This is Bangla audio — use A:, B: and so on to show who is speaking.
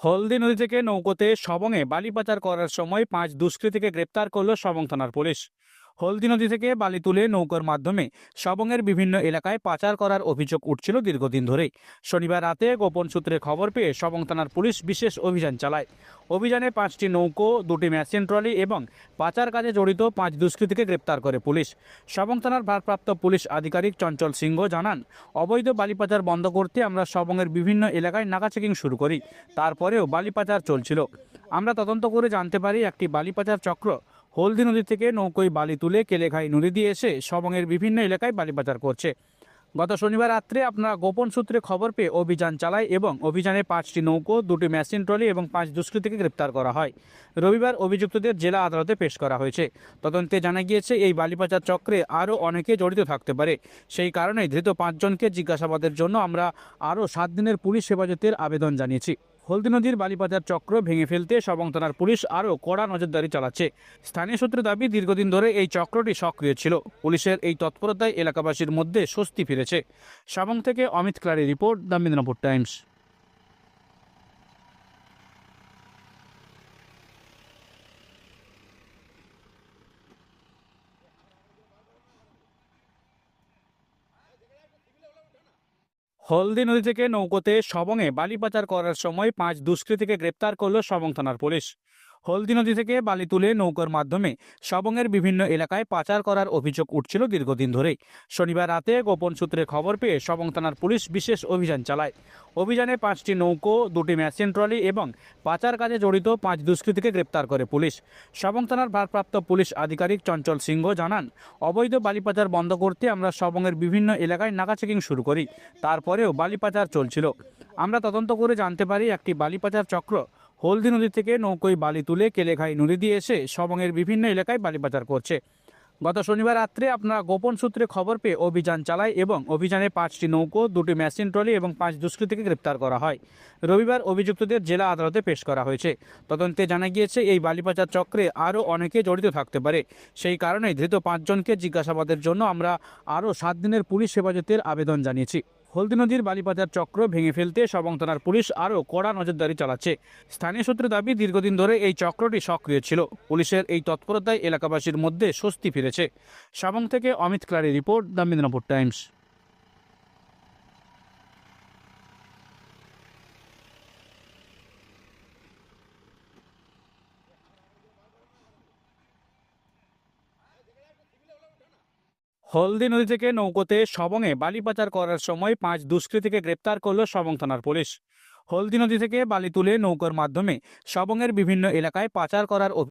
A: হলদি নদী থেকে নৌকোতে সবংয়ে বালি পাচার করার সময় 5 দুষ্কৃতীকে গ্রেপ্তার করল সবং থানার পুলিশ। হলদি নদী থেকে বালি তুলে নৌকার মাধ্যমে সবংয়ের বিভিন্ন এলাকায় পাচার করার অভিযোগ উঠছিল দীর্ঘদিন ধরেই। শনিবার রাতে গোপন সূত্রে খবর পেয়ে সবং থানার পুলিশ বিশেষ অভিযান চালায়। অভিযানে 5টি নৌকো, 2টি মেশিন ট্রলি এবং পাচার কাজে জড়িত 5 দুষ্কৃতীকে গ্রেপ্তার করে পুলিশ। সবং থানার ভারপ্রাপ্ত পুলিশ আধিকারিক চঞ্চল সিংহ জানান, অবৈধ বালি পাচার বন্ধ করতে আমরা সবংয়ের বিভিন্ন এলাকায় নাকা চেকিং শুরু করি। তারপরেও বালি পাচার চলছিল। আমরা তদন্ত করে জানতে পারি একটি বালি পাচার চক্র হলদি নদী থেকে নৌকোয় বালি তুলে কেলেঘাই নদী দিয়ে এসে সবংয়ের বিভিন্ন এলাকায় বালি পাচার করছে। গত শনিবার রাত্রে আপনারা গোপন সূত্রে খবর পেয়ে অভিযান চালায় এবং অভিযানে 5টি নৌকো, 2টি মেশিন ট্রলি এবং 5 দুষ্কৃতীকে গ্রেপ্তার করা হয়। রবিবার অভিযুক্তদের জেলা আদালতে পেশ করা হয়েছে। তদন্তে জানা গিয়েছে এই বালি পাচার চক্রে আরও অনেকে জড়িত থাকতে পারে। সেই কারণেই ধৃত 5 জনকে জিজ্ঞাসাবাদের জন্য আমরা আরও 7 দিনের পুলিশ হেফাজতের আবেদন জানিয়েছি। হলদি নদীর বালি পাচার চক্র ভেঙে ফেলতে সবং থানার পুলিশ আরও কড়া নজরদারি চালাচ্ছে। স্থানীয় সূত্রে দাবি, দীর্ঘদিন ধরে এই চক্রটি সক্রিয় ছিল। পুলিশের এই তৎপরতায় এলাকাবাসীর মধ্যে স্বস্তি ফিরেছে। সবং থেকে অমিত ক্লারি report, the Midnapore Times. Haldi নদী থেকে নৌকোতে সবংয়ে বালি পাচার করার সময় 5 দুষ্কৃতীকে গ্রেপ্তার করল সবং থানার পুলিশ। হলদি নদী থেকে বালি তুলে নৌকার মাধ্যমে সবংয়ের বিভিন্ন এলাকায় পাচার করার অভিযোগ উঠছিল দীর্ঘদিন ধরেই। শনিবার রাতে গোপন সূত্রে খবর পেয়ে সবং থানার পুলিশ বিশেষ অভিযান চালায়। অভিযানে 5টি নৌকো, 2টি মেশিন ট্রলি এবং পাচার কাজে জড়িত 5 দুষ্কৃতীকে গ্রেপ্তার করে পুলিশ। সবং থানার ভারপ্রাপ্ত পুলিশ আধিকারিক চঞ্চল সিংহ জানান, অবৈধ বালি পাচার বন্ধ করতে আমরা সবংয়ের বিভিন্ন এলাকায় নাকা চেকিং শুরু করি। তারপরেও বালি পাচার চলছিল। আমরা তদন্ত করে জানতে পারি একটি বালি পাচার চক্র হলদি নদী থেকে নৌকোয় বালি তুলে কেলেঘাই নদী দিয়ে এসে সবংয়ের বিভিন্ন এলাকায় বালি পাচার করছে। গত শনিবার রাত্রে আপনারা গোপন সূত্রে খবর পেয়ে অভিযান চালায় এবং অভিযানে 5টি নৌকো, 2টি মেশিন ট্রলি এবং 5 দুষ্কৃতীকে গ্রেপ্তার করা হয়। রবিবার অভিযুক্তদের জেলা আদালতে পেশ করা হয়েছে। তদন্তে জানা গিয়েছে এই বালি পাচার চক্রে আরও অনেকে জড়িত থাকতে পারে। সেই কারণেই ধৃত 5 জনকে জিজ্ঞাসাবাদের জন্য আমরা আরও 7 দিনের পুলিশ হেফাজতের আবেদন জানিয়েছি। হলদি নদীর বালি পাচার চক্র ভেঙে ফেলতে সবং থানার পুলিশ আরও কড়া নজরদারি চালাচ্ছে। স্থানীয় সূত্রে দাবি, দীর্ঘদিন ধরে এই চক্রটি সক্রিয় ছিল। পুলিশের এই তৎপরতায় এলাকাবাসীর মধ্যে স্বস্তি ফিরেছে। সবং থেকে অমিত ক্লারি report, the Midnapore Times. Haldi নদী থেকে নৌকোতে সবংয়ে বালি পাচার করার সময় 5 দুষ্কৃতীকে গ্রেপ্তার করল সবং থানার পুলিশ। হলদি নদী থেকে বালি তুলে নৌকার মাধ্যমে সবংয়ের বিভিন্ন এলাকায় পাচার করার